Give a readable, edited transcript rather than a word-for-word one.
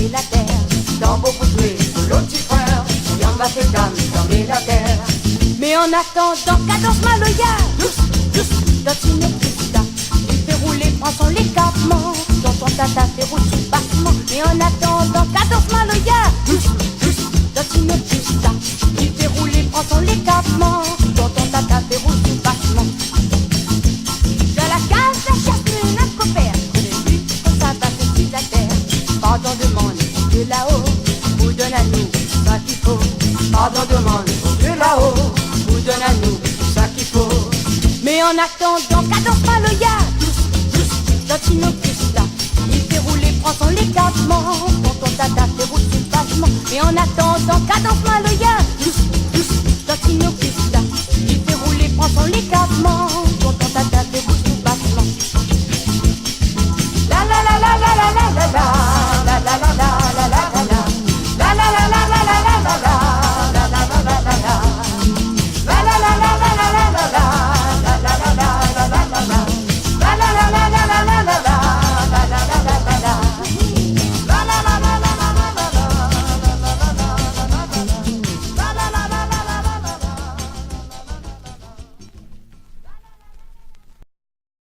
tomber la terre. Dans beaucoup de jouets, l'autre petit frère, y'en va ses dames, tomber la terre. Mais en attendant, cadence maloya, Dotine Christa, il fait rouler, prend son l'écartement, dans son tata fait rouler sous bassement. Mais en attendant, cadence maloya, Dotine Christa, il fait rouler, prend son l'écartement, dans son tata fait rouler sous bassement. Dans la case, la chasse de la copère, le but, ça va sur la terre. Pardon demande, de là-haut, vous donne à nous ça qu'il faut. Pardon demande, de là-haut, vous donne à nous ça qu'il faut. Mais en attendant, cadence maloya, Dotino Christa, il fait rouler, prend son l'écartement, quand ton tata fait rouler sous bassement. Mais en attendant, cadence maloya,